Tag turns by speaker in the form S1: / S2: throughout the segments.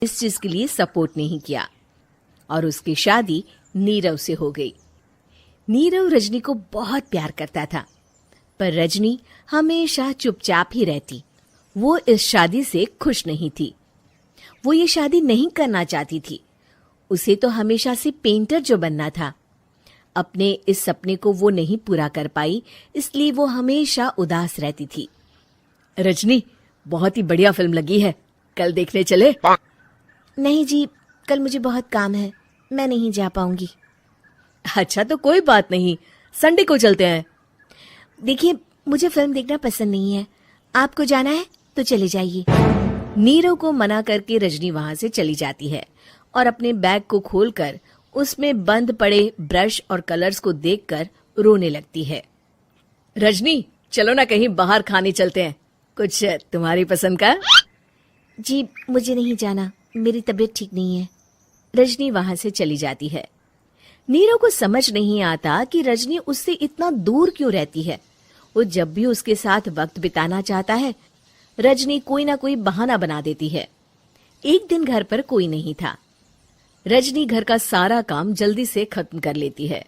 S1: इस चीज के लिए सपोर्ट नहीं किया और उसकी शादी नीरव से हो गई। नीरव रजनी को बहुत प्यार करता था, पर रजनी हमेशा चुपचाप ही रहती। वो इस शादी से खुश नहीं थी। वो ये शादी नहीं करना चाहती थी। उसे तो हमेशा से पेंटर जो बनना था। अपने इस सपने को वो नहीं पूरा कर पाई, इसलिए वो हमेशा उदास रहती थी। रजनी, बहुत ही बढ़िया फिल्म लगी है, कल देखने चले?
S2: नहीं जी, कल मुझे बहुत काम है, मैं नहीं जा पाऊंगी।
S1: अच्छा तो कोई बात नहीं, संडे को चलते हैं।
S2: देखिए, मुझे फिल्म देखना पसंद नहीं है। आपको जाना है तो चले जाइए।
S1: नीरव को मना करके रजनी वहां से चली जाती है और अपने बैग को खोलकर उसमें बंद पड़े ब्रश और कलर्स को देखकर रोने लगती है। रजनी, चलो ना कहीं बाहर खाने चलते हैं, कुछ तुम्हारी पसंद का।
S2: जी, मुझे नहीं जाना, मेरी तबीयत ठीक नहीं है।
S1: रजनी वहां से चली जाती है। नीरव को समझ नहीं आता कि रजनी उससे इतना दूर क्यों रहती है। वो जब भी उसके साथ वक्त बिताना चाहता है, रजनी कोई ना कोई बहाना बना देती है। एक दिन घर पर कोई नहीं था। रजनी घर का सारा काम जल्दी से खत्म कर लेती है।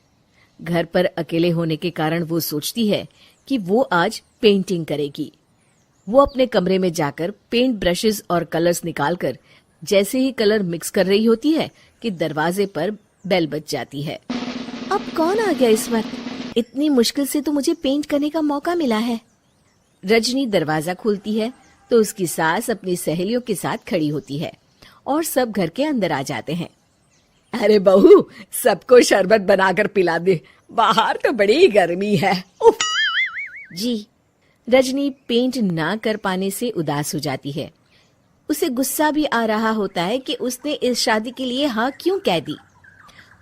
S1: घर पर अकेले होने के कारण वो सोचती है कि वो आज पेंटिंग करेगी। वो अपने कमरे में जाकर पेंट ब्रशेस और कलर्स निकालकर जैसे ही कलर मिक्स कर रही होती है कि दरवाजे पर बेल बज जाती है।
S2: अब कौन आ गया इस वक्त? इतनी मुश्किल से तो मुझे पेंट करने का मौका मिला है।
S1: रजनी दरवाजा खोलती है तो उसकी सास अपनी सहेलियों के साथ खड़ी होती है और सब घर के अंदर आ जाते हैं। अरे बहू, सबको शरबत बनाकर पिला दे, बाहर तो बड़ी गर्मी है। उफ।
S2: जी।
S1: रजनी पेंट ना कर पाने से उदास हो जाती है। उसे गुस्सा भी आ रहा होता है कि उसने इस शादी के लिए हाँ क्यों कह दी।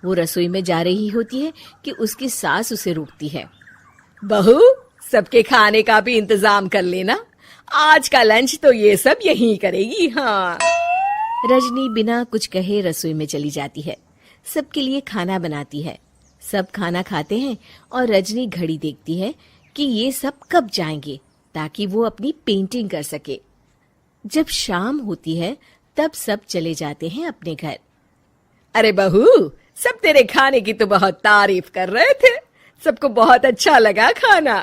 S1: वो रसोई में जा रही होती है कि उसकी सास उसे रोकती है। बहू, सबके खाने का भी इंतजाम कर लेना, आज का लंच तो ये सब यहीं करेगी। हाँ। रजनी बिना कुछ कहे रसोई में चली जाती है। सबके लिए खाना बनाती है। सब खाना खाते हैं और रजनी घड़ी देखती है कि ये सब कब जाएंगे ताकि वो अपनी पेंटिंग कर सके। जब शाम होती है तब सब चले जाते हैं अपने घर। अरे बहू, सब तेरे खाने की तो बहुत तारीफ कर रहे थे, सबको बहुत अच्छा लगा खाना।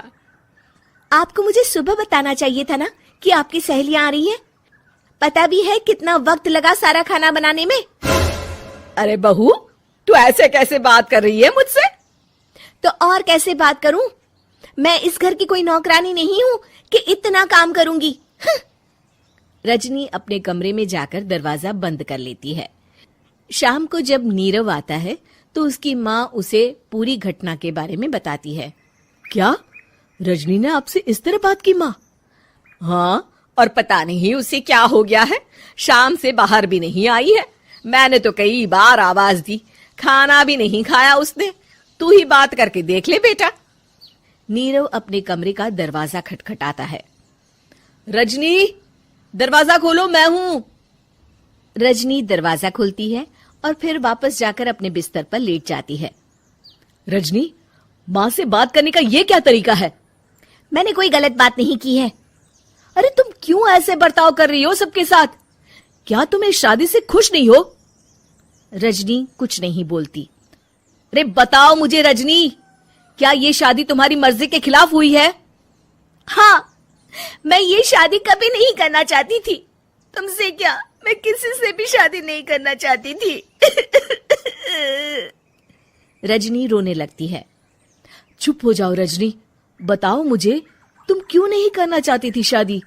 S2: आपको मुझे सुबह बताना चाहिए था ना कि आपकी सहेलियां आ रही हैं। पता भी है कितना वक्त लगा सारा खाना बनाने में।
S1: अरे बहू, तू ऐसे कैसे बात कर रही है मुझसे?
S2: तो और कैसे बात करूं? मैं इस घर की कोई नौकरानी नहीं हूं कि इतना काम करूंगी।
S1: रजनी अपने कमरे में जाकर दरवाजा बंद कर लेती है। शाम को जब नीरव आता है तो उसकी माँ उसे पूरी घटना के बारे में बताती है। क्या रजनी ने आपसे इस तरह बात की माँ? हाँ, और पता नहीं उसे क्या हो गया है, शाम से बाहर भी नहीं आई है। मैंने तो कई बार आवाज दी, खाना भी नहीं खाया उसने। तू ही बात करके देख ले बेटा। नीरव अपने कमरे का दरवाजा खटखटाता है। रजनी, दरवाजा खोलो, मैं हूं। रजनी दरवाजा खोलती है और फिर वापस जाकर अपने बिस्तर पर लेट जाती है। रजनी, माँ से बात करने का ये क्या तरीका है?
S2: मैंने कोई गलत बात नहीं की है।
S1: अरे तुम क्यों ऐसे बर्ताव कर रही हो सबके साथ? क्या तुम इस शादी से खुश नहीं हो? रजनी कुछ नहीं बोलती। अरे बताओ मुझे रजनी, क्या ये शादी तुम्हारी मर्जी के खिलाफ हुई है?
S2: हाँ, मैं ये शादी कभी नहीं करना चाहती थी। तुमसे क्या, मैं किसी से भी शादी नहीं करना चाहती थी।
S1: रजनी रोने लगती है। चुप हो जाओ रजनी, बताओ मुझे, तुम क्यों नहीं करना चाहती थी शादी?